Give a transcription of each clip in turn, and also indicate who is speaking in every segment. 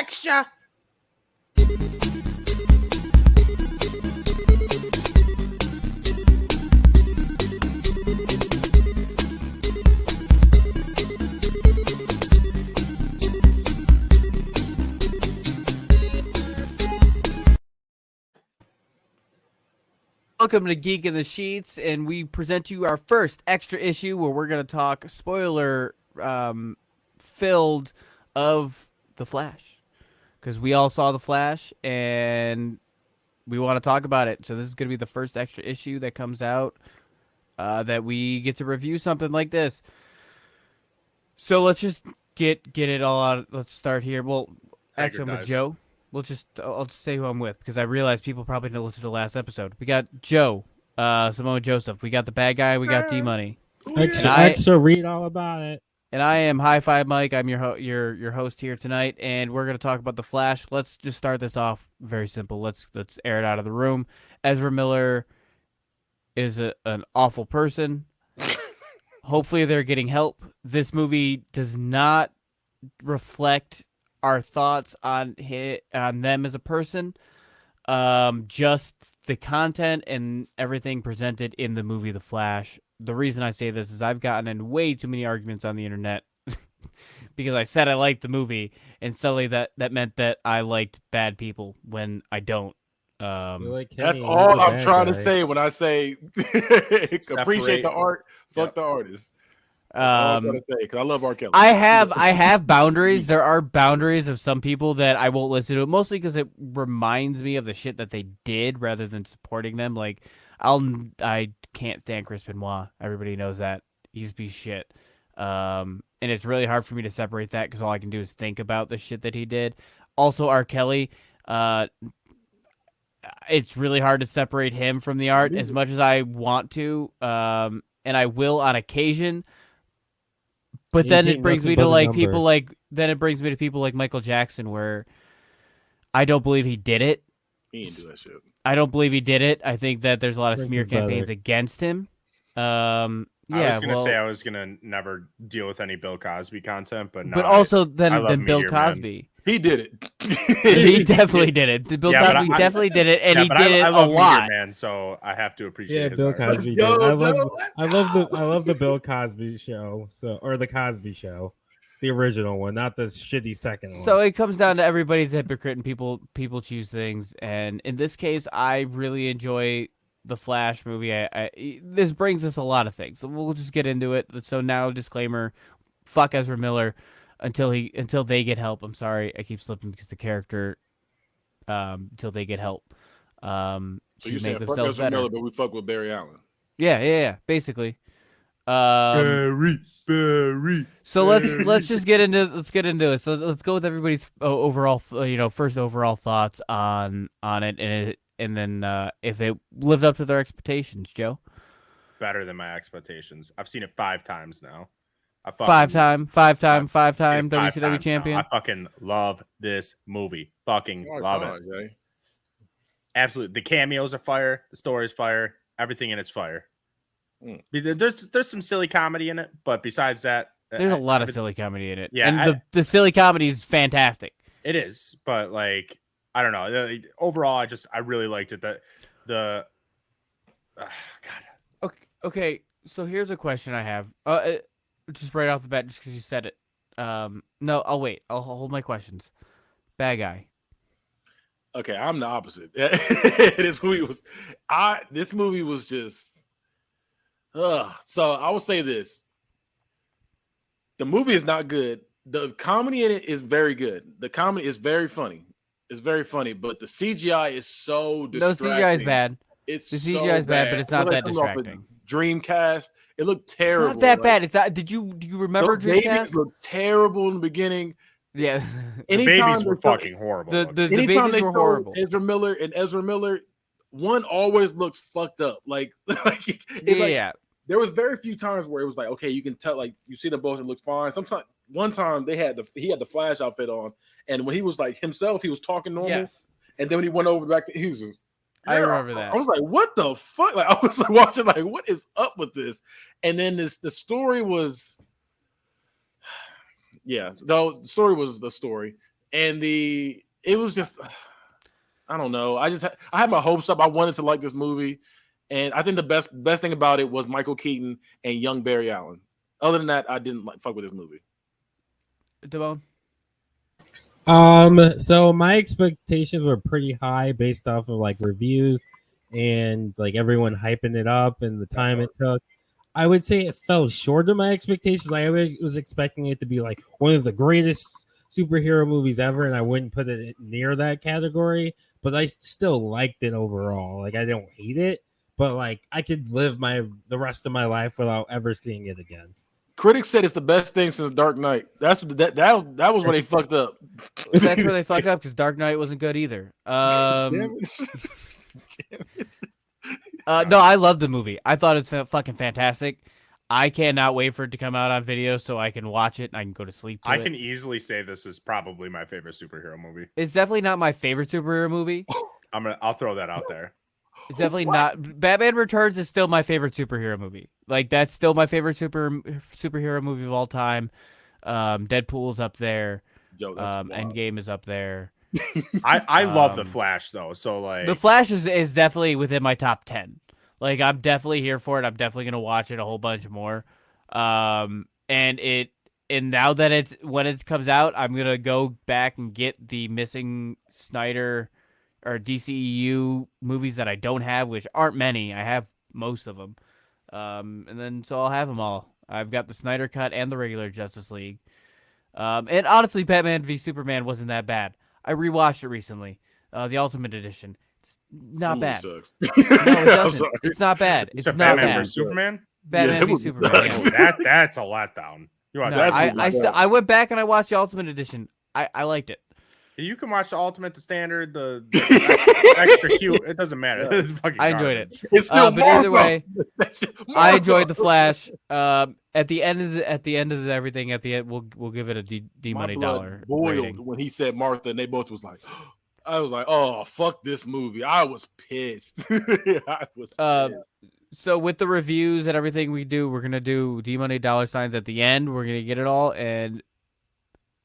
Speaker 1: extra.
Speaker 2: Welcome to Geek in the Sheets, and we present you our first extra issue where we're going to talk spoiler filled of The Flash. Because we all saw The Flash, and we want to talk about it. So this is going to be the first extra issue that comes out that we get to review something like this. So let's just get it all out. Let's start here. Well, actually, I'm with Joe. I'll just say who I'm with because I realize people probably didn't listen to the last episode. We got Joe, Samoa Joseph. We got the bad guy. We got D Money.
Speaker 3: Extra read all about it.
Speaker 2: And I am High Five Mike. I'm your host here tonight, and we're gonna talk about the Flash. Let's just start this off very simple. Let's air it out of the room. Ezra Miller is an awful person. Hopefully, they're getting help. This movie does not reflect our thoughts on them as a person, just the content and everything presented in the movie The Flash. The reason I say this is I've gotten in way too many arguments on the internet because I said I liked the movie, and suddenly that meant that I liked bad people when I don't.
Speaker 1: That's all I'm trying to say when I say appreciate the art, fuck the artist. I'm gonna say because I love R. Kelly.
Speaker 2: I have boundaries. There are boundaries of some people that I won't listen to, mostly because it reminds me of the shit that they did rather than supporting them. Like I can't stand Chris Benoit. Everybody knows that he's a piece of shit. And it's really hard for me to separate that because all I can do is think about the shit that he did. Also, R. Kelly. It's really hard to separate him from the art as much as I want to, and I will on occasion. But then it brings me to people like Michael Jackson, where I don't believe he did it.
Speaker 1: He didn't do that shit.
Speaker 2: I don't believe he did it. I think that there's a lot of smear campaigns against him.
Speaker 4: I was gonna never deal with any Bill Cosby content, but
Speaker 2: then Bill Cosby.
Speaker 1: Man. He did it.
Speaker 2: He definitely did it. Bill Cosby definitely did it, and he did it a lot.
Speaker 4: Man, so I have to appreciate.
Speaker 3: Yeah, Bill Cosby. I love the Bill Cosby show. Or the Cosby Show, the original one, not the shitty second one.
Speaker 2: So it comes down to everybody's a hypocrite, and people choose things. And in this case, I really enjoy the Flash movie. This brings us a lot of things. So we'll just get into it. So now, disclaimer: fuck Ezra Miller. Until they get help. I'm sorry, I keep slipping because the character. Until they get help.
Speaker 1: So you say fuck Ezra Miller, but we fuck with Barry Allen.
Speaker 2: Yeah. Basically. Barry. So let's just get into it. So let's go with everybody's overall, first overall thoughts on it, and then if it lived up to their expectations, Joe.
Speaker 4: Better than my expectations. I've seen it 5 times now.
Speaker 2: Five-time WCW champion.
Speaker 4: I fucking love this movie. Fucking love it.
Speaker 1: Jay.
Speaker 4: Absolutely. The cameos are fire. The story is fire. Everything in it's fire. There's some silly comedy in it, but besides that,
Speaker 2: there's a lot of silly comedy in it.
Speaker 4: Yeah,
Speaker 2: and the silly comedy is fantastic.
Speaker 4: It is, but like I don't know. Overall, I really liked it. God.
Speaker 2: Okay. So here's a question I have. Just right off the bat, just because you said it. No, I'll wait. I'll hold my questions. Bad guy.
Speaker 1: Okay, I'm the opposite. This movie was just. So I will say this: the movie is not good. The comedy in it is very good. The comedy is very funny. It's very funny, but the CGI is so distracting.
Speaker 2: No, CGI is bad.
Speaker 1: The
Speaker 2: CGI is bad, but it's not that distracting.
Speaker 1: Dreamcast, it looked terrible.
Speaker 2: It's not that bad. It's not. Do you remember Dreamcast?
Speaker 1: The babies looked terrible in the beginning.
Speaker 2: Yeah,
Speaker 4: the babies were fucking horrible.
Speaker 2: The babies were horrible.
Speaker 1: Ezra Miller, one always looks fucked up.
Speaker 2: Yeah.
Speaker 1: There was very few times where it was like, okay, you can tell, like you see them both, it looks fine. Sometimes one time he had the Flash outfit on, and when he was like himself, he was talking normal.
Speaker 2: Yes.
Speaker 1: And then when he went over back to he was just,
Speaker 2: I remember that.
Speaker 1: I was like, what the fuck? Like I was like watching, like, what is up with this? And then the story was, yeah, the story was the story. and it was just, I don't know. I had my hopes up. I wanted to like this movie, and I think the best thing about it was Michael Keaton and young Barry Allen. Other than that, I didn't fuck with this movie.
Speaker 2: Damone?
Speaker 3: So my expectations were pretty high based off of like reviews and like everyone hyping it up and the time it took. I would say it fell short of my expectations. I was expecting it to be like one of the greatest superhero movies ever, and I wouldn't put it near that category, but I still liked it overall. Like, I don't hate it, but like I could live the rest of my life without ever seeing it again.
Speaker 1: Critics said it's the best thing since Dark Knight. That was where they fucked up.
Speaker 2: That's where they fucked up because Dark Knight wasn't good either. No, I love the movie. I thought it's fucking fantastic. I cannot wait for it to come out on video so I can watch it and I can go to sleep.
Speaker 4: I can easily say this is probably my favorite superhero movie.
Speaker 2: It's definitely not my favorite superhero movie.
Speaker 4: I'll throw that out there.
Speaker 2: It's definitely not. Batman Returns is still my favorite superhero movie. Like, that's still my favorite superhero movie of all time. Deadpool's up there.
Speaker 1: Yo,
Speaker 2: Endgame is up there.
Speaker 4: I love the Flash though. So like,
Speaker 2: the Flash is definitely within my top 10. Like, I'm definitely here for it. I'm definitely gonna watch it a whole bunch more. And now that when it comes out, I'm gonna go back and get the missing Snyder or DCEU movies that I don't have, which aren't many. I have most of them. And then so I'll have them all. I've got the Snyder Cut and the regular Justice League. And honestly, Batman v Superman wasn't that bad. I rewatched it recently, the Ultimate Edition. It's not bad.
Speaker 1: Sucks.
Speaker 2: No, it doesn't. It's not bad. It's not
Speaker 4: Batman
Speaker 2: bad.
Speaker 4: vs Superman.
Speaker 2: Batman v Superman. Yeah.
Speaker 4: That's a letdown.
Speaker 2: No, I went back and I watched the Ultimate Edition. I liked it.
Speaker 4: You can watch the Ultimate, the Standard, the extra cute. It doesn't matter. It's fucking
Speaker 2: I enjoyed it.
Speaker 1: It's still
Speaker 2: but either way, I
Speaker 1: Martha.
Speaker 2: enjoyed the Flash. At the end of everything, at the end, we'll give it a D money dollar
Speaker 1: boiled
Speaker 2: rating.
Speaker 1: when he said Martha, and they both was like, I was like, oh fuck this movie. I was pissed. I was pissed.
Speaker 2: So with the reviews and everything we do, we're gonna do D money dollar signs at the end. We're gonna get it all, and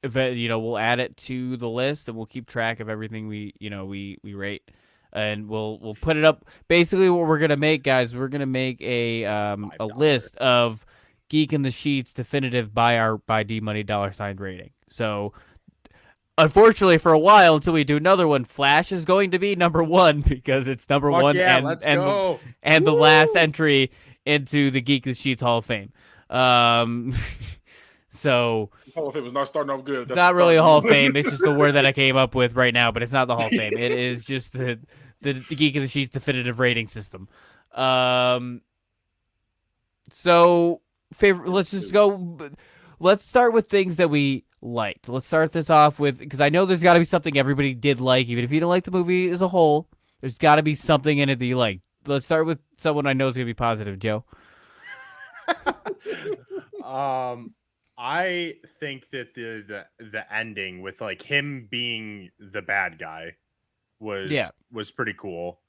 Speaker 2: if we'll add it to the list, and we'll keep track of everything we rate, and we'll put it up. Basically, what we're gonna make, guys, we're gonna make a list of Geek in the Sheets definitive by D money dollar sign rating. So, unfortunately, for a while until we do another one, Flash is going to be number one because it's number one,
Speaker 4: yeah,
Speaker 2: and
Speaker 4: let's
Speaker 2: and
Speaker 4: go.
Speaker 2: and the last entry into the Geek in the Sheets Hall of Fame. So
Speaker 1: Hall of Fame was not starting off good.
Speaker 2: it's not really a Hall of Fame. It's just the word that I came up with right now, but it's not the Hall of Fame. It is just the Geek in the Sheets definitive rating system. So let's just go. Let's start with things that we liked. Let's start this off with, because I know there's got to be something everybody did like, even if you don't like the movie as a whole. There's got to be something in it that you like. Let's start with someone I know is gonna be positive. Joe.
Speaker 4: I think that the ending with like him being the bad guy was pretty cool.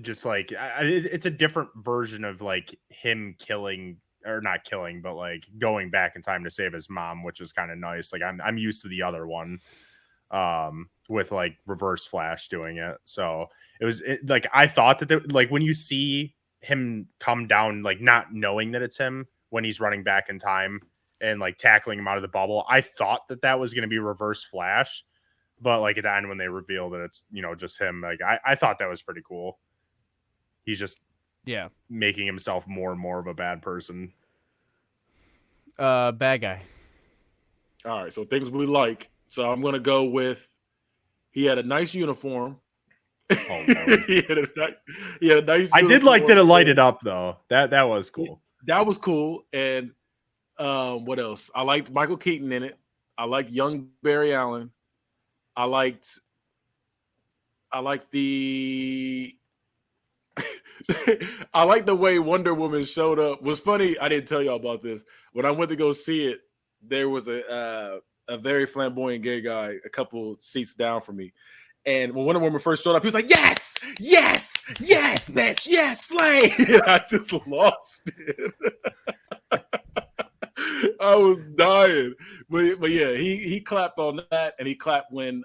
Speaker 4: Just like it's a different version of like him killing, or not killing, but like going back in time to save his mom, which is kind of nice. Like I'm used to the other one, with like Reverse Flash doing it. So like I thought that like when you see him come down, like not knowing that it's him when he's running back in time and like tackling him out of the bubble, I thought that was going to be Reverse Flash, but like at the end when they reveal that it's just him, like I thought that was pretty cool. He's just making himself more and more of a bad person.
Speaker 2: Bad guy.
Speaker 1: All right, so things we like. So I'm gonna go with he had a nice uniform.
Speaker 4: Oh, no.
Speaker 1: he had a nice
Speaker 4: I did like that it lighted up though. That was cool.
Speaker 1: That was cool. And what else? I liked Michael Keaton in it. I liked young Barry Allen. I liked the I like the way Wonder Woman showed up. Was funny. I didn't tell y'all about this. When I went to go see it, there was a very flamboyant gay guy a couple seats down from me. And when Wonder Woman first showed up, he was like, yes, yes, yes, bitch, yes, slay. And I just lost it. I was dying. But yeah, he clapped on that, and he clapped when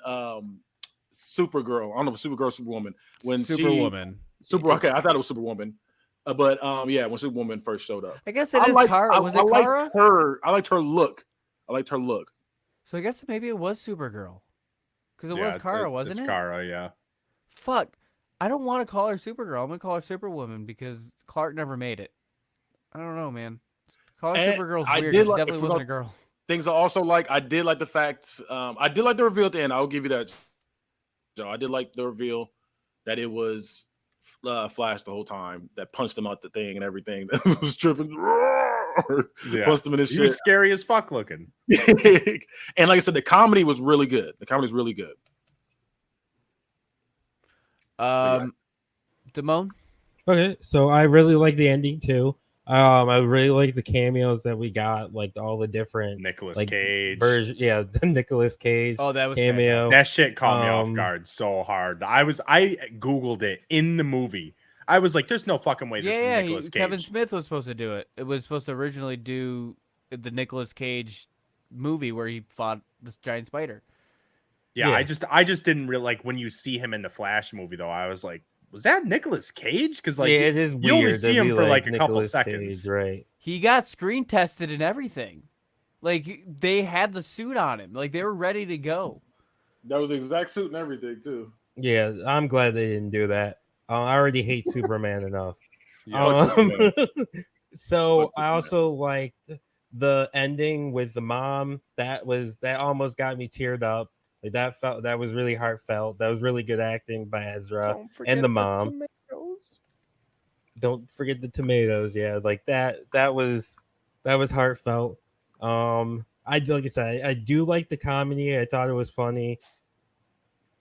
Speaker 1: Supergirl. I don't know if Supergirl, Superwoman. When
Speaker 2: Superwoman.
Speaker 1: Okay, I thought it was Superwoman. But yeah, when Superwoman first showed up.
Speaker 2: I guess it is Kara. Was it Kara?
Speaker 1: I liked her look.
Speaker 2: So I guess maybe it was Supergirl. Because it was Kara, wasn't it?
Speaker 4: It's Kara, yeah.
Speaker 2: Fuck. I don't want to call her Supergirl. I'm going to call her Superwoman because Clark never made it. I don't know, man. Call her Supergirl's weird. She definitely wasn't a girl.
Speaker 1: Things I also like, I did like the fact, I did like the reveal at the end. I'll give you that, Joe. I did like the reveal that it was Flash the whole time that punched him out the thing and everything. That was tripping. Punched him in his shit.
Speaker 4: He was scary as fuck looking.
Speaker 1: And like I said, the comedy was really good.
Speaker 2: Damone?
Speaker 3: Okay, so I really like the ending too. I really like the cameos that we got, like all the different
Speaker 4: Nicolas
Speaker 3: like,
Speaker 4: Cage
Speaker 3: version. Yeah, the Nicolas Cage.
Speaker 2: Oh, that was
Speaker 3: cameo.
Speaker 4: That shit caught me off guard so hard. I Googled it in the movie. I was like, "There's no fucking way this is Nicolas Cage."
Speaker 2: Kevin Smith was supposed to do it. It was supposed to originally do the Nicolas Cage movie where he fought this giant spider.
Speaker 4: Yeah, I just didn't really like when you see him in the Flash movie though. I was like, was that Nicolas Cage? Because like,
Speaker 3: it is weird.
Speaker 4: You only see him for like a couple
Speaker 3: Nicolas
Speaker 4: seconds,
Speaker 3: Cage, right?
Speaker 2: He got screen tested and everything. Like they had the suit on him. Like they were ready to go.
Speaker 1: That was the exact suit and everything too.
Speaker 3: Yeah, I'm glad they didn't do that. I already hate Superman enough. So I also liked the ending with the mom. That almost got me teared up. Like that was really heartfelt. That was really good acting by Ezra and the mom. Don't forget the tomatoes. Yeah, like that was heartfelt. Like I said, I do like the comedy. I thought it was funny.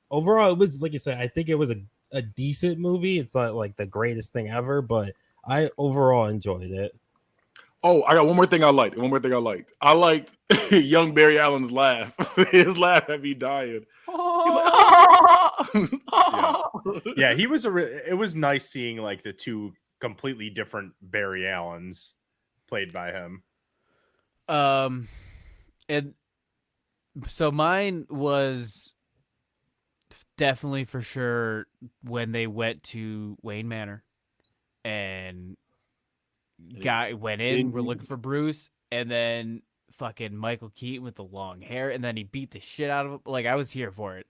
Speaker 3: Overall, it was, like I said, I think it was a decent movie. It's not like the greatest thing ever, but I overall enjoyed it.
Speaker 1: Oh, I got one more thing I liked. I liked young Barry Allen's laugh. His laugh had me dying.
Speaker 4: Yeah, he was it was nice seeing like the two completely different Barry Allens played by him.
Speaker 2: And so mine was definitely for sure when they went to Wayne Manor and went in, we're looking for Bruce, and then fucking Michael Keaton with the long hair, and then he beat the shit out of him. Like I was here for it.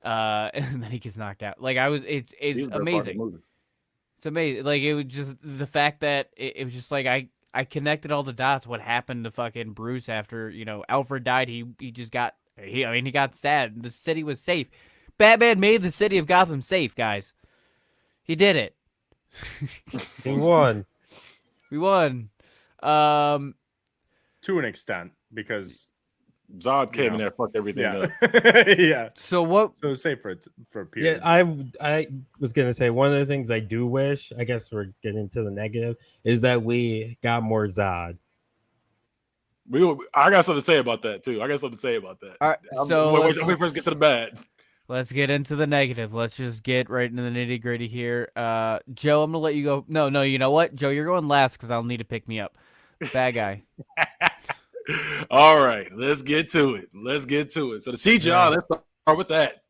Speaker 2: And then he gets knocked out. Like it's amazing. It's amazing. Like it was just the fact that it was just like I connected all the dots. What happened to fucking Bruce after Alfred died? He got sad. The city was safe. Batman made the city of Gotham safe, guys. He did it.
Speaker 3: He won.
Speaker 2: We won.
Speaker 4: To an extent, because
Speaker 1: Zod came in there, fucked everything up.
Speaker 4: Yeah.
Speaker 2: So what?
Speaker 4: So safe for a period.
Speaker 3: Yeah, I was gonna say one of the things I do wish. I guess we're getting to the negative is that we got more Zod.
Speaker 1: I got something to say about that too.
Speaker 2: All right, so
Speaker 1: let me first get to the bad.
Speaker 2: Let's get into the negative. Let's just get right into the nitty gritty here. Joe, I'm gonna let you go. No, you know what, Joe, you're going last because I'll need to pick me up. Bad guy.
Speaker 1: All right, let's get to it. So the CGI, let's start with that.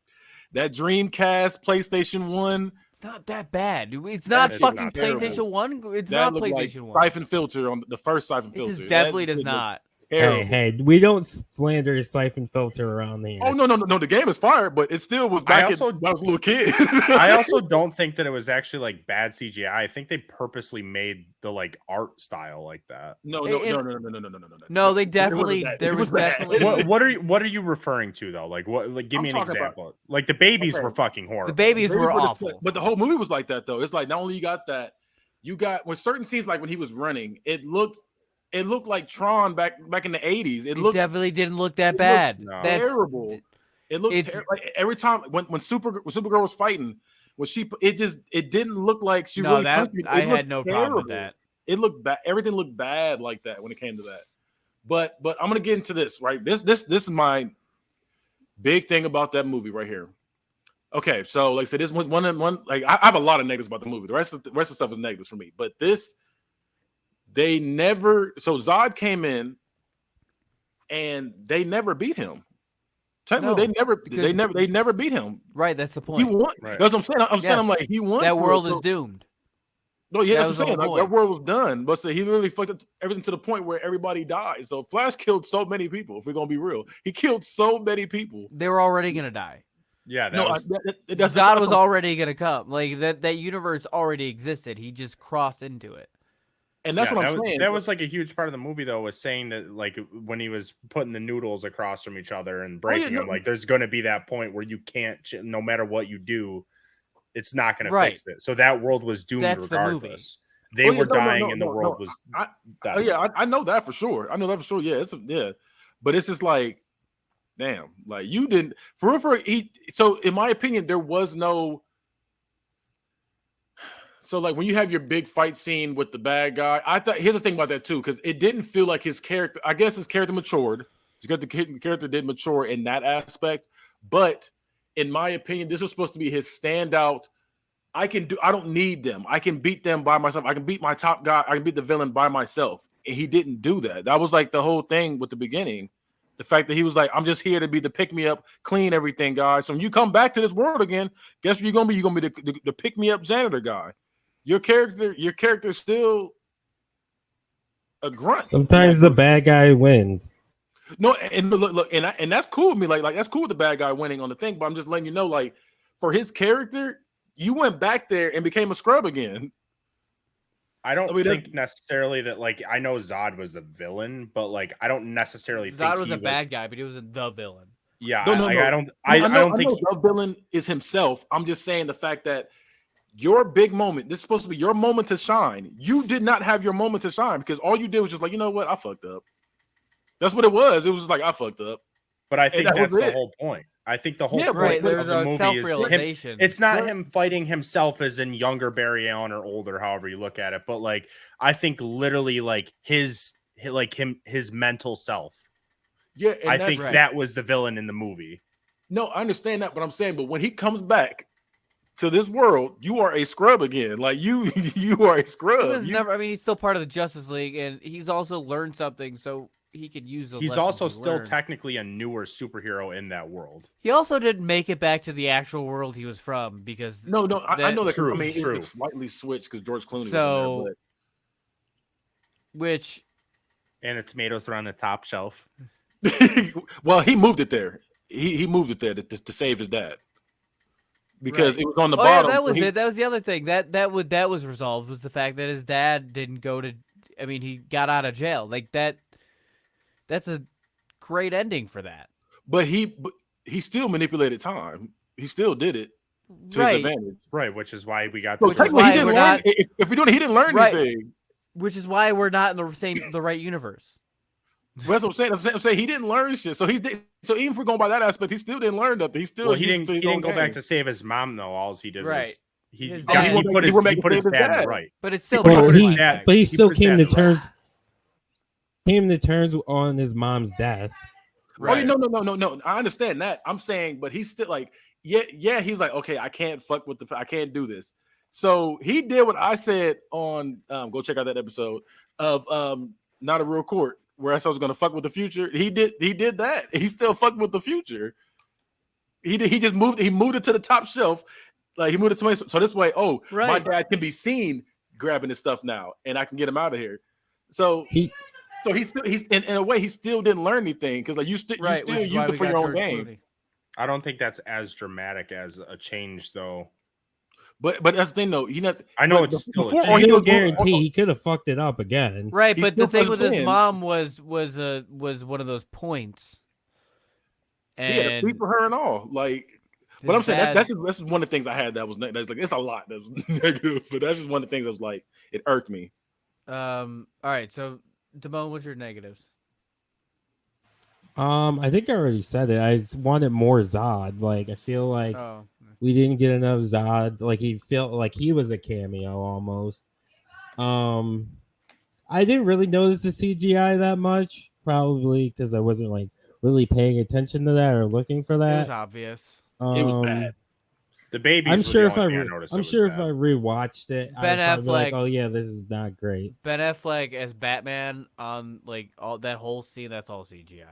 Speaker 1: That Dreamcast, PlayStation 1.
Speaker 2: It's not that bad. It's not fucking PlayStation 1. It's not PlayStation 1.
Speaker 1: Siphon filter on the first siphon filter.
Speaker 2: It definitely does not.
Speaker 3: Hey, we don't slander Siphon Filter around here.
Speaker 1: Oh, no. The game is fire, but it still was back when I was a little kid.
Speaker 4: I also don't think that it was actually like bad CGI. I think they purposely made the like art style like that.
Speaker 1: No.
Speaker 2: No, they definitely. There was definitely.
Speaker 4: What are you referring to though? Like what? Like give me an example. Like the babies were fucking horrible.
Speaker 2: The babies were awful.
Speaker 1: But the whole movie was like that though. It's like not only you got that, you got when certain scenes like when he was running, it looked like Tron back in the 80s. It
Speaker 2: definitely didn't look that bad.
Speaker 1: That's terrible. It looked terrible. Like every time when Supergirl was fighting, it didn't look like she really.
Speaker 2: I had no problem with that.
Speaker 1: It looked bad. Everything looked bad like that when it came to that. But I'm gonna get into this right. This is my big thing about that movie right here. Okay, so like I said, this was one. Like I have a lot of negatives about the movie. The rest of the stuff is negatives for me. But this. They never. So Zod came in and they never beat him. Technically,
Speaker 2: No,
Speaker 1: they never beat him.
Speaker 2: Right, that's the
Speaker 1: He
Speaker 2: point.
Speaker 1: won.
Speaker 4: Right.
Speaker 1: That's what I'm saying. I'm saying, I'm
Speaker 2: Yes.
Speaker 1: like, he won.
Speaker 2: That
Speaker 1: for
Speaker 2: world
Speaker 1: it.
Speaker 2: is doomed.
Speaker 1: No, yeah,
Speaker 2: That
Speaker 1: that's
Speaker 2: was
Speaker 1: what
Speaker 2: the
Speaker 1: I'm saying.
Speaker 2: whole
Speaker 1: Like, that
Speaker 2: point.
Speaker 1: world was done. But so he literally fucked up everything to the point where everybody died. So Flash killed so many people. If we're gonna be real, he killed so many people.
Speaker 2: They were already gonna die.
Speaker 4: Yeah,
Speaker 1: No,
Speaker 4: was,
Speaker 2: Zod was already gonna come. Like that universe already existed. He just crossed into it.
Speaker 1: and that's what I'm saying.
Speaker 4: That was like a huge part of the movie, though, was saying that like when he was putting the noodles across from each other and breaking them, like there's going to be that point where you can't, no matter what you do, it's not going to fix it. So that world was doomed regardless. They were dying, and the world was.
Speaker 1: I know that for sure. I know that for sure. Yeah, but it's just like, damn, like you didn't for real. So in my opinion, there was no. So like when you have your big fight scene with the bad guy, I thought here's the thing about that too, because it didn't feel like his character. I guess his character matured. The character did mature in that aspect, but in my opinion, this was supposed to be his standout. I don't need them. I can beat them by myself. I can beat my top guy. I can beat the villain by myself. And he didn't do that. That was like the whole thing with the beginning. The fact that he was like, I'm just here to be the pick me up, clean everything, guys. So when you come back to this world again, guess what you're gonna be? You're gonna be the pick me up janitor guy. Your character's still a grunt.
Speaker 3: Sometimes the bad guy wins.
Speaker 1: No, and look, and that's cool with me. Like that's cool with the bad guy winning on the thing. But I'm just letting you know, like for his character, you went back there and became a scrub again.
Speaker 4: I don't think necessarily that. Like I know Zod was the villain, but like I don't necessarily think
Speaker 2: Zod was a bad guy, but he wasn't the villain.
Speaker 4: Yeah,
Speaker 1: no.
Speaker 4: I don't think
Speaker 1: the villain is himself. I'm just saying the fact that. Your big moment. This is supposed to be your moment to shine. You did not have your moment to shine because all you did was just like, you know what? I fucked up. That's what it was. It was just like, I fucked up.
Speaker 4: But I think that's the whole point. I think the whole point of the movie is him, it's not him fighting himself as in younger Barry Allen or older, however you look at it. But like, I think literally like his mental self.
Speaker 1: Yeah, and
Speaker 4: I think that was the villain in the movie.
Speaker 1: No, I understand that, but I'm saying, but when he comes back to this world, you are a scrub again. Like you are a scrub.
Speaker 2: He's still part of the Justice League, and he's also learned something, so he could use the.
Speaker 4: He's also still technically a newer superhero in that world.
Speaker 2: He also didn't make it back to the actual world he was from because
Speaker 1: I know that.
Speaker 4: True,
Speaker 1: I mean,
Speaker 4: true.
Speaker 1: It's slightly switched because George Clooney
Speaker 2: was
Speaker 1: in
Speaker 2: there,
Speaker 4: and the tomatoes are on the top shelf.
Speaker 1: Well, he moved it there. He moved it there to save his dad. Because it was on the bottom.
Speaker 2: Yeah, that was it. That was the other thing. That was resolved was the fact that his dad didn't go to. I mean, he got out of jail. Like that. That's a great ending for that.
Speaker 1: But he still manipulated time. He still did it to his advantage.
Speaker 4: Right, which is why we got.
Speaker 1: So technically, he didn't learn. If we do it, he didn't learn anything.
Speaker 2: Which is why we're not in the right universe.
Speaker 1: That's what I'm saying. I'm saying he didn't learn shit. So even if we're going by that aspect, he still didn't learn nothing. He didn't
Speaker 4: go back to save his mom though. All he did was he
Speaker 1: put his dad
Speaker 4: right.
Speaker 2: But it's still
Speaker 3: he still came to terms. Came to terms on his mom's death.
Speaker 1: Right. Oh, no. I understand that. I'm saying, but he's still like, yeah. He's like, okay, I can't fuck with I can't do this. So he did what I said on. Go check out that episode of Not a Real Court. Where I said I was gonna fuck with the future, he did that. He still fucked with the future. He just moved. He moved it to the top shelf, like he moved it to me. So this way, my dad can be seen grabbing his stuff now, and I can get him out of here. So he's in a way he still didn't learn anything because like you still use it for your own game.
Speaker 4: I don't think that's as dramatic as a change though.
Speaker 1: But that's the thing though.
Speaker 4: I know it's still
Speaker 3: before, no guarantee he could have fucked it up again.
Speaker 2: Right, but the thing with his mom was one of those points. And
Speaker 1: he had to for her and all. Like, but I'm saying that's one of the things I had that was like it's a lot that was negative, but that's just one of the things that was like it irked me.
Speaker 2: All right, so Damone, what's your negatives?
Speaker 3: I think I already said it. I wanted more Zod. Like I feel like we didn't get enough Zod. Like he felt like he was a cameo almost. I didn't really notice the CGI that much, probably because I wasn't like really paying attention to that or looking for that.
Speaker 2: It was obvious.
Speaker 1: It was bad.
Speaker 4: The babies.
Speaker 3: I'm
Speaker 4: were
Speaker 3: sure
Speaker 4: the
Speaker 3: if
Speaker 4: only
Speaker 3: I
Speaker 4: thing noticed
Speaker 3: I'm
Speaker 4: that was
Speaker 3: sure if
Speaker 4: bad.
Speaker 3: I rewatched it,
Speaker 2: Ben
Speaker 3: I'd probably be like,
Speaker 2: Affleck-
Speaker 3: oh yeah, this is not great.
Speaker 2: Ben Affleck as Batman on like all that whole scene, that's all CGI.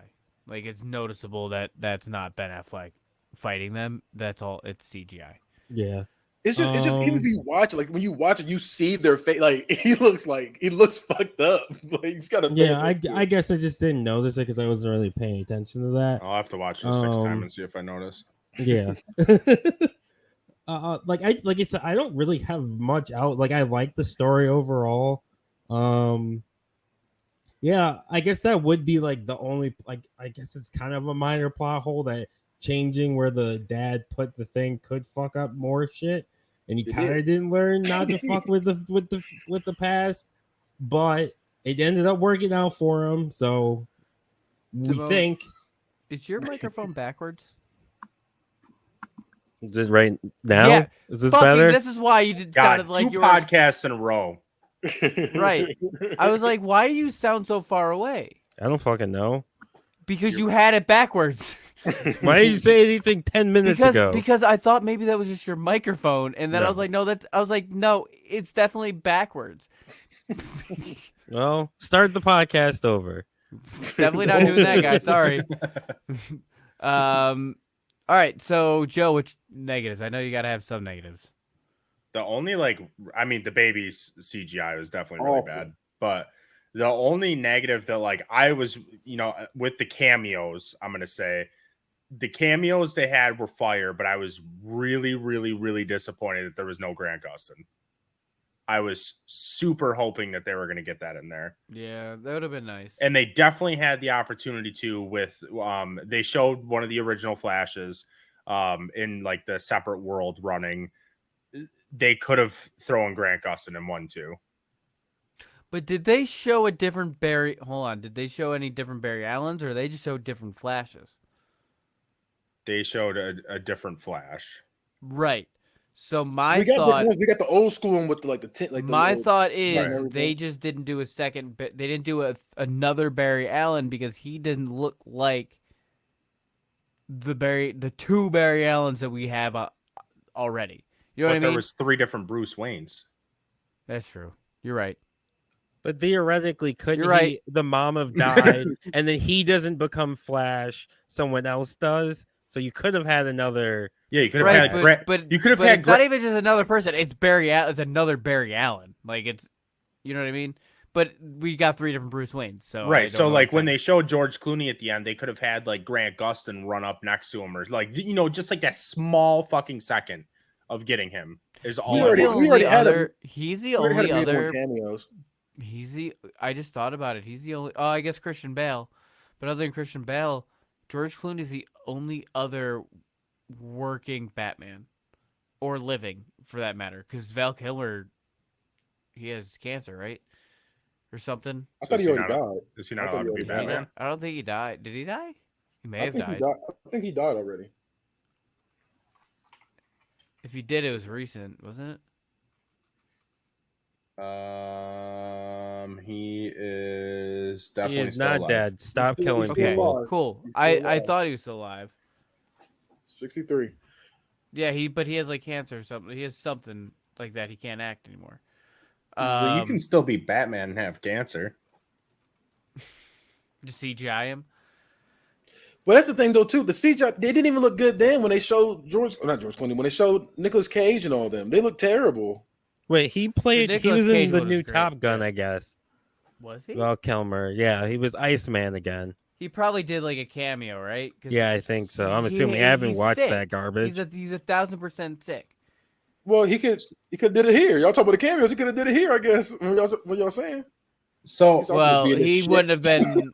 Speaker 2: Like it's noticeable that that's not Ben Affleck fighting them. That's all. It's CGI.
Speaker 3: Yeah.
Speaker 1: It's just even if you watch it, like when you watch it, you see their face. Like he looks fucked up. Like he's got to.
Speaker 3: Yeah, I guess I just didn't notice it because I wasn't really paying attention to that.
Speaker 4: I'll have to watch it 6 times and see if I notice.
Speaker 3: Yeah. Like I said, I don't really have much out. Like I like the story overall. Yeah, I guess that would be like the only like I guess it's kind of a minor plot hole that changing where the dad put the thing could fuck up more shit, and he
Speaker 1: It
Speaker 3: kind of
Speaker 1: did.
Speaker 3: didn't learn not to fuck with the past, but it ended up working out for him. So we
Speaker 2: Timon,
Speaker 3: think.
Speaker 2: Is your microphone backwards?
Speaker 5: Is it right now?
Speaker 2: Yeah,
Speaker 5: Is this
Speaker 2: Fucking,
Speaker 5: better?
Speaker 2: this is why you did
Speaker 4: God,
Speaker 2: sounded like
Speaker 4: 2
Speaker 2: you were
Speaker 4: podcasts in a row.
Speaker 2: right. I was like, why do you sound so far away?
Speaker 5: I don't fucking know.
Speaker 2: Because you had it backwards.
Speaker 5: Why did you say anything 10 minutes ago?
Speaker 2: Because I thought maybe that was just your microphone, and then I
Speaker 5: No.
Speaker 2: was like, no, it's definitely backwards.
Speaker 5: Well, start the podcast over.
Speaker 2: Definitely not doing that, guys. Sorry. All right. So Joe, which negatives? I know you got to have some negatives.
Speaker 4: The only the baby's CGI was definitely really
Speaker 1: Awful.
Speaker 4: bad, but the only negative that I was, with the cameos, I'm gonna say the cameos they had were fire, but I was really, really, really disappointed that there was no Grant Gustin. I was super hoping that they were gonna get that in there.
Speaker 2: Yeah, that would have been nice.
Speaker 4: And they definitely had the opportunity to with they showed one of the original Flashes in like the separate world running. They could have thrown Grant Gustin in one too.
Speaker 2: But did they show a different Barry? Hold on. Did they show any different Barry Allens, or they just showed different Flashes?
Speaker 4: They showed a different Flash.
Speaker 2: Right. So
Speaker 1: we got the old school one with
Speaker 2: my thought is
Speaker 1: Right.
Speaker 2: they just didn't do a second. They didn't do another Barry Allen because he didn't look like the two Barry Allens that we have already. You know what I mean?
Speaker 4: There was 3 different Bruce Waynes.
Speaker 2: That's true. You're right.
Speaker 5: But theoretically, couldn't
Speaker 2: You're right.
Speaker 5: the mom have died and then he doesn't become Flash, someone else does? So you could have had another.
Speaker 4: Yeah, you could have
Speaker 2: Right,
Speaker 4: had
Speaker 2: but
Speaker 4: you could have
Speaker 2: but
Speaker 4: had
Speaker 2: it's not even just another person. It's Barry. It's another Barry Allen. Like it's, you know what I mean. But we got 3 different Bruce Waynes. So I
Speaker 4: right.
Speaker 2: don't
Speaker 4: So
Speaker 2: know
Speaker 4: like when
Speaker 2: exactly.
Speaker 4: they showed George Clooney at the end, they could have had like Grant Gustin run up next to him, or just like that small fucking second of getting him is all.
Speaker 2: He's
Speaker 1: already-
Speaker 2: the
Speaker 1: we
Speaker 2: only
Speaker 1: already had
Speaker 2: other. He's the
Speaker 1: We already had
Speaker 2: only
Speaker 1: a couple
Speaker 2: other.
Speaker 1: cameos.
Speaker 2: I just thought about it. He's the only. Oh, I guess Christian Bale. But other than Christian Bale, George Clooney is the only other working Batman, or living for that matter. Because Val Kilmer, he has cancer, right, or something.
Speaker 1: I thought he already died.
Speaker 4: Is he not
Speaker 1: I thought
Speaker 4: allowed to
Speaker 1: he
Speaker 4: be
Speaker 1: already died.
Speaker 4: Batman?
Speaker 2: I don't think he died. Did he die? He may
Speaker 1: I
Speaker 2: have
Speaker 1: think
Speaker 2: died.
Speaker 1: I think he died already.
Speaker 2: If he did, it was recent, wasn't it?
Speaker 4: He is
Speaker 5: He
Speaker 4: definitely
Speaker 5: is
Speaker 4: still
Speaker 5: not
Speaker 4: alive.
Speaker 5: dead. Stop
Speaker 1: He's
Speaker 5: killing
Speaker 1: still
Speaker 2: Okay,
Speaker 5: people.
Speaker 1: alive.
Speaker 2: cool.
Speaker 1: He's
Speaker 2: I
Speaker 1: still alive.
Speaker 2: thought he was still alive.
Speaker 1: 63.
Speaker 2: Yeah, but he has like cancer or something. He has something like that. He can't act anymore.
Speaker 4: Well, you can still be Batman and have cancer.
Speaker 2: Just CGI him.
Speaker 1: But that's the thing though too. The CGI they didn't even look good then when they showed not George Clooney, when they showed Nicolas Cage and all them. They looked terrible.
Speaker 5: Wait, he played. He
Speaker 2: Nicolas
Speaker 5: was in
Speaker 2: Cage
Speaker 5: the
Speaker 2: one
Speaker 5: new
Speaker 2: is great,
Speaker 5: Top Gun,
Speaker 2: yeah.
Speaker 5: I guess.
Speaker 2: Was he?
Speaker 5: Val Kilmer. Yeah, he was Iceman again.
Speaker 2: He probably did like a cameo, right? 'Cause
Speaker 5: Yeah, I think so. I'm assuming. I haven't
Speaker 2: he's
Speaker 5: watched
Speaker 2: sick.
Speaker 5: that garbage.
Speaker 2: He's 1,000% sick.
Speaker 1: Well, he could did it here. Y'all talk about the cameos. He could have did it here, I guess. What y'all saying?
Speaker 4: So
Speaker 1: He's also
Speaker 2: Well,
Speaker 1: being a
Speaker 2: he
Speaker 1: shit.
Speaker 2: wouldn't have been.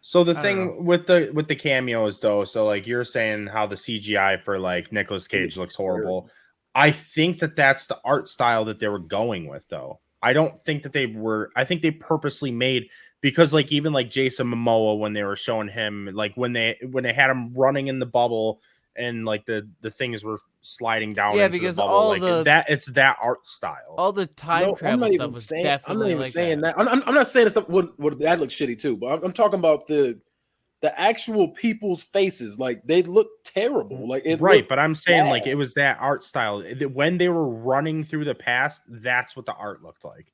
Speaker 4: So the
Speaker 2: I don't
Speaker 4: thing with the cameos though, so like you're saying how the CGI for like Nicolas Cage looks horrible. I think that's the art style that they were going with though. I don't think that they were. I think they purposely made, because like even like Jason Momoa when they were showing him, like when they had him running in the bubble and like the things were sliding down
Speaker 2: Yeah,
Speaker 4: into
Speaker 2: because
Speaker 4: the bubble,
Speaker 2: all
Speaker 4: like it's that art style.
Speaker 2: All the time
Speaker 1: No, I'm
Speaker 2: travel
Speaker 1: not
Speaker 2: stuff
Speaker 1: even
Speaker 2: was
Speaker 1: saying.
Speaker 2: definitely
Speaker 1: I'm not even
Speaker 2: like
Speaker 1: saying
Speaker 2: that.
Speaker 1: that. I'm not saying the stuff would that looks shitty too. But I'm talking about the the actual people's faces, like they look terrible. Like it
Speaker 4: right,
Speaker 1: looked
Speaker 4: but I'm saying like
Speaker 1: bad.
Speaker 4: it was that art style. When they were running through the past, that's what the art looked like.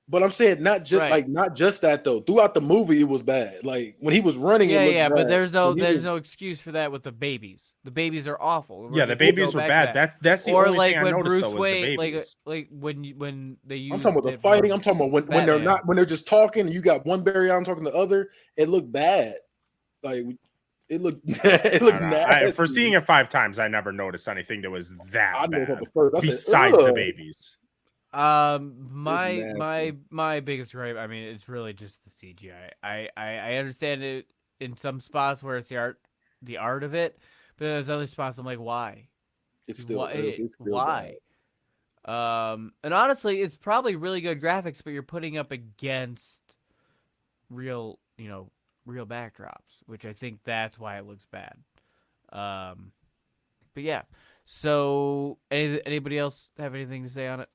Speaker 1: But I'm saying not just
Speaker 2: Right.
Speaker 1: not just that though. Throughout the movie, it was bad. Like when he was running, it
Speaker 2: Yeah,
Speaker 1: looked
Speaker 2: yeah,
Speaker 1: bad.
Speaker 2: but there's
Speaker 1: When he was-
Speaker 2: no excuse for that with the babies. The babies are awful. We're
Speaker 4: Yeah, the
Speaker 2: just gonna
Speaker 4: babies
Speaker 2: go
Speaker 4: were
Speaker 2: back to
Speaker 4: bad. That's the
Speaker 2: or
Speaker 4: only
Speaker 2: like
Speaker 4: thing I
Speaker 2: when
Speaker 4: noticed
Speaker 2: Bruce
Speaker 4: though was the
Speaker 2: Wayne,
Speaker 4: babies.
Speaker 2: like when they used
Speaker 1: I'm talking about the
Speaker 2: it for
Speaker 1: fighting. I'm talking about when they're
Speaker 2: Batman.
Speaker 1: not when they're just talking. And you got one Barry Allen talking to the other. It looked bad. Like it looked it
Speaker 4: I
Speaker 1: looked
Speaker 4: don't know.
Speaker 1: nasty.
Speaker 4: For seeing it 5 times, I never noticed anything that was that
Speaker 1: I know about
Speaker 4: bad.
Speaker 1: the first. I said,
Speaker 4: Besides the
Speaker 1: "Ugh."
Speaker 4: babies.
Speaker 2: My biggest gripe, I mean, it's really just the CGI. I understand it in some spots where it's the art of it, but there's other spots I'm like, why?
Speaker 1: It's still
Speaker 2: Why?
Speaker 1: it's still
Speaker 2: Why? And honestly, it's probably really good graphics, but you're putting up against real, real backdrops, which I think that's why it looks bad. But yeah. So, anybody else have anything to say on it?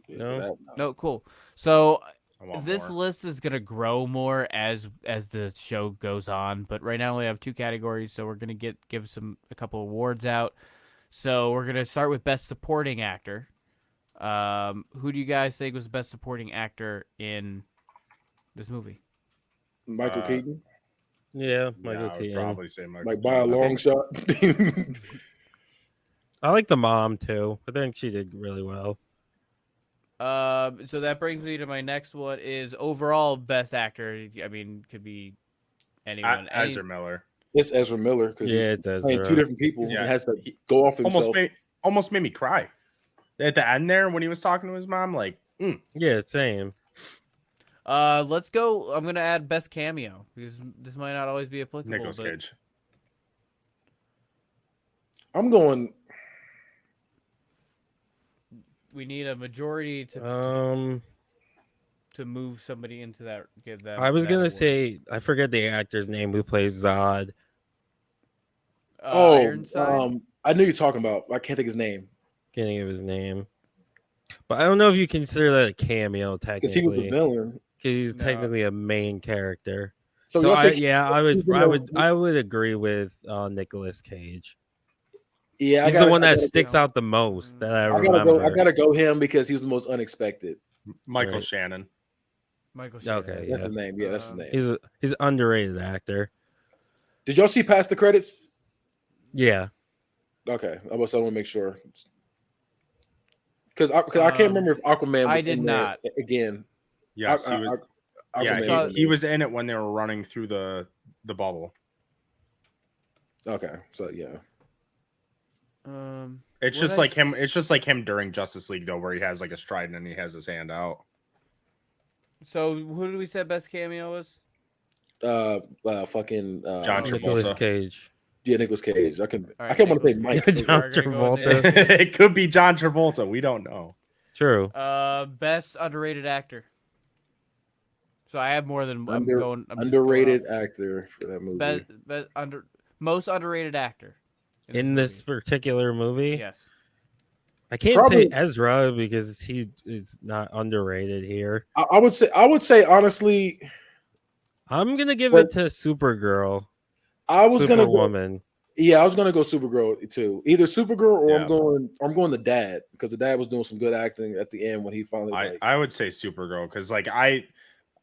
Speaker 1: bad.
Speaker 5: No.
Speaker 1: That-
Speaker 2: No, cool. So
Speaker 4: I want
Speaker 2: this
Speaker 4: more.
Speaker 2: list is gonna grow more as the show goes on, but right now we have 2 categories, so we're gonna give a couple awards out. So we're gonna start with best supporting actor. Who do you guys think was the best supporting actor in this movie?
Speaker 1: Michael Keaton,
Speaker 5: Yeah,
Speaker 4: Yeah,
Speaker 5: Michael
Speaker 4: I would
Speaker 5: Keaton.
Speaker 4: probably say Michael
Speaker 1: like by a
Speaker 4: Keaton.
Speaker 1: long shot.
Speaker 5: I like the mom too. I think she did really well.
Speaker 2: So that brings me to my next one is overall best actor. I mean, could be anyone.
Speaker 4: Ezra Miller.
Speaker 1: It's Ezra Miller because
Speaker 5: Yeah,
Speaker 1: he's
Speaker 5: it
Speaker 1: playing
Speaker 5: does.
Speaker 1: 2 different people.
Speaker 4: Yeah,
Speaker 1: He has to
Speaker 4: he
Speaker 1: go off himself.
Speaker 4: almost made me cry at the end there when he was talking to his mom. Like,
Speaker 5: Yeah, same.
Speaker 2: Let's go. I'm gonna add best cameo because this might not always be applicable.
Speaker 4: Nicolas
Speaker 2: but
Speaker 4: Cage.
Speaker 1: I'm going.
Speaker 2: we need a majority to move somebody into that. Give that.
Speaker 5: I was
Speaker 2: that
Speaker 5: gonna
Speaker 2: award.
Speaker 5: say I forget the actor's name who plays Zod.
Speaker 2: Ironside.
Speaker 1: I knew you're talking about. I can't think his name
Speaker 5: Can't think of his name. But I don't know if you consider that a cameo
Speaker 1: because he was the
Speaker 5: technically,
Speaker 1: villain.
Speaker 5: because he's
Speaker 2: No.
Speaker 5: technically a main character.
Speaker 1: So,
Speaker 5: So
Speaker 1: y'all say
Speaker 5: I would agree with Nicolas Cage.
Speaker 1: yeah.
Speaker 5: He's the one that sticks out the most that I
Speaker 1: I
Speaker 5: remember.
Speaker 1: gotta go him because he was the most unexpected.
Speaker 4: Michael
Speaker 5: Right.
Speaker 4: Shannon.
Speaker 2: Michael.
Speaker 5: Okay,
Speaker 2: Shannon.
Speaker 1: That's
Speaker 5: yeah.
Speaker 1: the name. Yeah, that's the name.
Speaker 5: He's an underrated actor.
Speaker 1: Did y'all see past the credits?
Speaker 5: Yeah.
Speaker 1: Okay, I want to make sure because I can't remember if Aquaman was
Speaker 2: I did
Speaker 1: in there
Speaker 2: not.
Speaker 1: again.
Speaker 4: Yes, he was. Yeah,
Speaker 1: Aquaman
Speaker 4: he was in it when they were running through the bubble.
Speaker 1: Okay, so yeah.
Speaker 4: It's
Speaker 2: What
Speaker 4: just
Speaker 2: I
Speaker 4: like him.
Speaker 2: s-
Speaker 4: It's just like him during Justice League though, where he has like a strident and he has his hand out.
Speaker 2: So who did we say best cameo was?
Speaker 1: Fucking
Speaker 4: John
Speaker 5: Nicolas
Speaker 4: Travolta.
Speaker 5: Cage.
Speaker 1: Yeah, Nicolas Cage. I can't
Speaker 2: All right,
Speaker 1: want to say
Speaker 2: Nicolas
Speaker 1: Mike.
Speaker 2: Cage.
Speaker 5: John
Speaker 2: We're gonna go with
Speaker 5: Travolta.
Speaker 2: Nicolas Cage.
Speaker 4: It could be John Travolta. We don't know.
Speaker 5: True.
Speaker 2: Best underrated actor. So I have more than I'm just
Speaker 1: Underrated
Speaker 2: going off.
Speaker 1: actor for that movie.
Speaker 2: Best most underrated actor
Speaker 5: In this
Speaker 2: movie.
Speaker 5: particular movie,
Speaker 2: Yes.
Speaker 5: I can't
Speaker 1: Probably-
Speaker 5: say Ezra because he is not underrated here.
Speaker 1: I would say honestly,
Speaker 5: I'm gonna give
Speaker 1: But-
Speaker 5: it to Supergirl.
Speaker 1: I was gonna go.
Speaker 5: Superwoman.
Speaker 1: Yeah, I was gonna go Supergirl too. Either Supergirl or
Speaker 4: Yeah.
Speaker 1: I'm going the dad because the dad was doing some good acting at the end when he finally
Speaker 4: I would say Supergirl because like I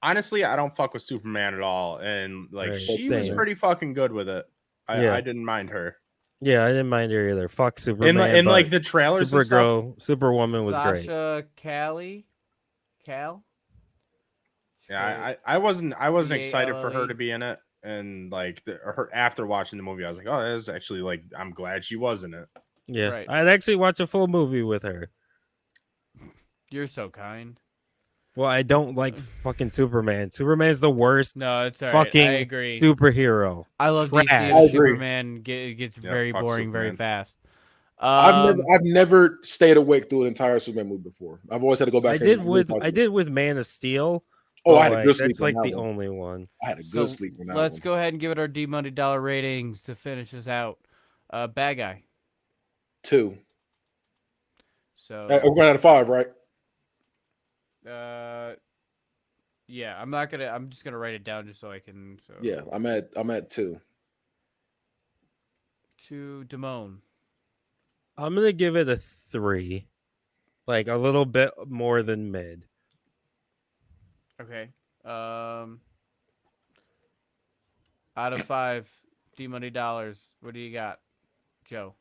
Speaker 4: don't fuck with Superman at all, and like
Speaker 5: Right,
Speaker 4: she was
Speaker 5: same.
Speaker 4: pretty fucking good with it.
Speaker 5: Yeah.
Speaker 4: I didn't mind her.
Speaker 5: Yeah, I didn't mind her either. Fuck Superman.
Speaker 4: In
Speaker 5: but
Speaker 4: like the trailers, and stuff,
Speaker 5: Supergirl, Superwoman was great.
Speaker 2: Sasha Cal.
Speaker 4: yeah, I wasn't excited for her
Speaker 2: C-A-L-L-E.
Speaker 4: to be in it, and like her after watching the movie, I was like, oh, that is actually like I'm glad she was in it.
Speaker 5: Yeah,
Speaker 2: Right.
Speaker 5: I'd actually watch a full movie with her.
Speaker 2: You're so kind.
Speaker 5: Well, I don't like fucking Superman. Superman's the worst
Speaker 2: No, it's all right.
Speaker 5: fucking
Speaker 2: I agree.
Speaker 5: superhero.
Speaker 2: I love
Speaker 5: trash.
Speaker 2: DC.
Speaker 5: I
Speaker 2: but
Speaker 1: agree.
Speaker 2: Superman gets
Speaker 4: Yeah,
Speaker 2: very
Speaker 4: fuck
Speaker 2: boring very
Speaker 4: Superman.
Speaker 2: fast.
Speaker 1: I've never stayed awake through an entire Superman movie before. I've always had to go back.
Speaker 5: I did with Man of Steel.
Speaker 1: Oh,
Speaker 5: but,
Speaker 1: I had a
Speaker 5: like,
Speaker 1: good sleep.
Speaker 5: That's
Speaker 1: on
Speaker 5: like
Speaker 1: that
Speaker 5: the
Speaker 1: one.
Speaker 5: only one.
Speaker 1: I had a good
Speaker 2: So
Speaker 1: sleep on that
Speaker 2: let's
Speaker 1: one.
Speaker 2: go ahead and give it our D Money Dollar ratings to finish this out. Bad guy.
Speaker 1: 2.
Speaker 2: So
Speaker 1: We're going out of 5, right?
Speaker 2: Yeah, I'm not gonna. I'm just gonna write it down just so I can. So
Speaker 1: Yeah, I'm at 2.
Speaker 2: to Damone.
Speaker 5: I'm gonna give it a 3, like a little bit more than mid.
Speaker 2: Okay. Out of 5 D Money dollars, what do you got, Joe?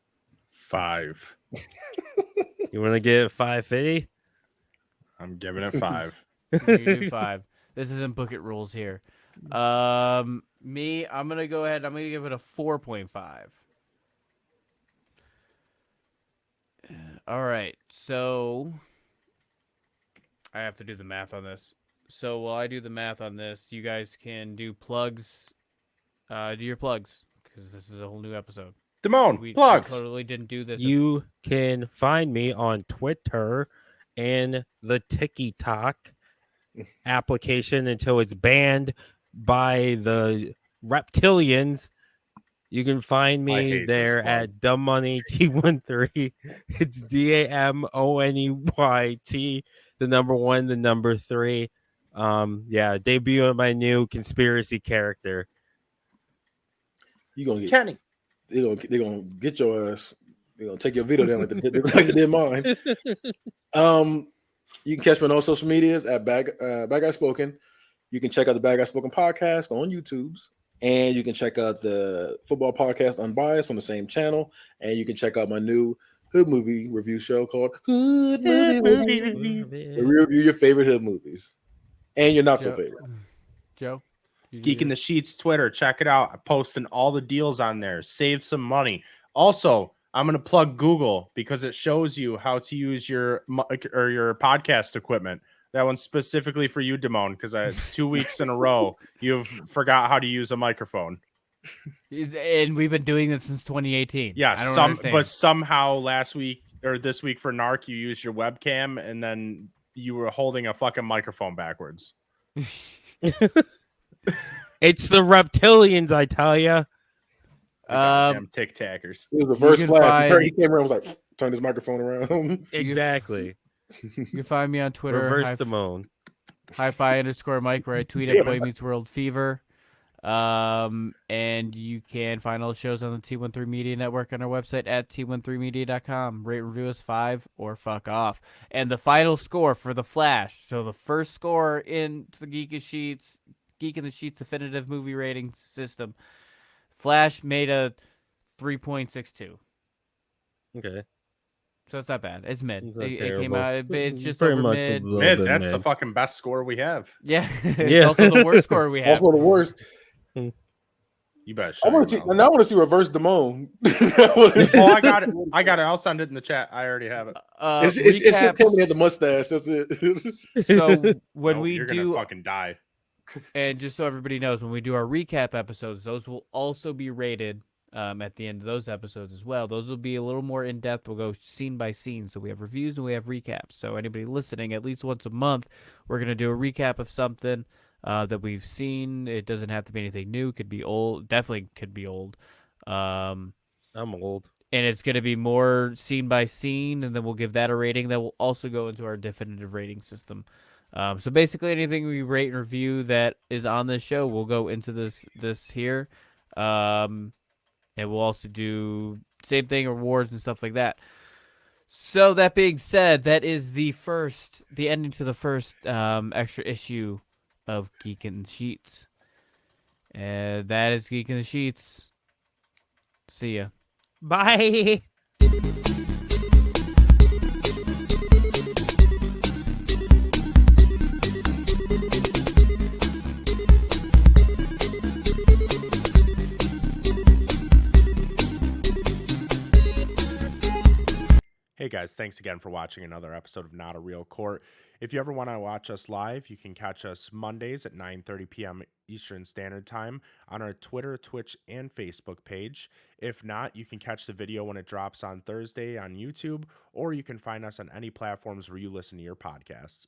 Speaker 4: 5.
Speaker 5: You want to give it 550?
Speaker 4: I'm giving it 5.
Speaker 2: You do 5. This isn't Book It rules here. Me, I'm gonna go ahead. I'm gonna give it a 4.5. All right, so I have to do the math on this. So while I do the math on this, you guys can do plugs. Do your plugs because this is a whole new episode.
Speaker 4: Damone,
Speaker 2: We
Speaker 4: plugs.
Speaker 2: totally didn't do this.
Speaker 5: You can find me on Twitter and the TikTok application until it's banned by the reptilians. You can find
Speaker 4: I
Speaker 5: me
Speaker 4: hate
Speaker 5: there
Speaker 4: this plug.
Speaker 5: at Dumb Money T13. It's DAMONEYT, the number 1, the number 3. Yeah, debut of my new conspiracy character.
Speaker 1: You gonna get
Speaker 4: Kenny.
Speaker 1: they're gonna get your ass. They're gonna take your video down like they did mine. You can catch me on all social medias at Bad Guy Spoken. You can check out the Bad Guy Spoken podcast on YouTube's, and you can check out the football podcast Unbiased on the same channel, and you can check out my new hood movie review show called Hood Movie Review, where we review your favorite hood movies and your not so favorite.
Speaker 2: Joe, you do
Speaker 4: Geek in
Speaker 2: your-
Speaker 4: the Sheets Twitter. Check it out. I'm posting all the deals on there. Save some money. Also, I'm going to plug Google because it shows you how to use your podcast equipment. That one's specifically for you, Damone, because 2 weeks in a row you've forgot how to use a microphone.
Speaker 2: And we've been doing this since 2018.
Speaker 4: Yeah,
Speaker 2: I don't understand.
Speaker 4: but somehow last week or this week for Narc, you used your webcam and then you were holding a fucking microphone backwards.
Speaker 5: It's the reptilians, I tell you.
Speaker 4: Goddamn tic-tackers.
Speaker 1: It was a reverse
Speaker 2: can
Speaker 1: flag.
Speaker 2: find-
Speaker 1: He came around, was like, turned his microphone around.
Speaker 5: Exactly.
Speaker 2: You can find me on Twitter.
Speaker 5: Reverse the moan.
Speaker 2: Hi-Fi_Mike, where I tweet at Boy Meets World Fever. And you can find all the shows on the T13 Media Network on our website at t13media.com. Rate, review us 5 or fuck off. And the final score for The Flash. So the first score in the Geek in the Sheets definitive movie rating system. Flash made a 3.62.
Speaker 5: Okay.
Speaker 2: So it's not bad. It's mid.
Speaker 5: It's not
Speaker 2: It came
Speaker 5: terrible.
Speaker 2: out. It's just
Speaker 5: Pretty
Speaker 2: over
Speaker 5: much
Speaker 2: mid.
Speaker 5: a little
Speaker 4: Mid,
Speaker 5: bit
Speaker 4: that's the
Speaker 5: mid.
Speaker 4: fucking best score we have.
Speaker 2: Yeah. It's
Speaker 5: Yeah.
Speaker 2: also the worst score we have.
Speaker 1: Also the worst.
Speaker 4: You better
Speaker 1: I
Speaker 4: shut
Speaker 1: want
Speaker 4: your
Speaker 1: to see.
Speaker 4: mouth.
Speaker 1: Now I want to see reverse Damone.
Speaker 4: Oh, I got it. I got it. I'll send it in the chat. I already have it.
Speaker 1: It's just him
Speaker 2: Recaps.
Speaker 1: with the mustache. That's it.
Speaker 2: So when
Speaker 4: Nope,
Speaker 2: we
Speaker 4: you're
Speaker 2: do,
Speaker 4: gonna fucking die.
Speaker 2: and just so everybody knows, when we do our recap episodes, those will also be rated at the end of those episodes as well. Those will be a little more in depth. We'll go scene by scene. So we have reviews and we have recaps. So anybody listening, at least once a month, we're gonna do a recap of something that we've seen. It doesn't have to be anything new. Could be old. Definitely could be old.
Speaker 5: I'm old.
Speaker 2: And it's going to be more scene by scene, and then we'll give that a rating that will also go into our definitive rating system. So basically, anything we rate and review that is on this show will go into this here, and we'll also do same thing, awards and stuff like that. So that being said, that is the ending to the first extra issue of Geek in the Sheets, and that is Geek in the Sheets. See ya.
Speaker 5: Bye.
Speaker 4: Hey guys, thanks again for watching another episode of Not a Real Court. If you ever want to watch us live, you can catch us Mondays at 9:30 p.m. Eastern Standard Time on our Twitter, Twitch, and Facebook page. If not, you can catch the video when it drops on Thursday on YouTube, or you can find us on any platforms where you listen to your podcasts.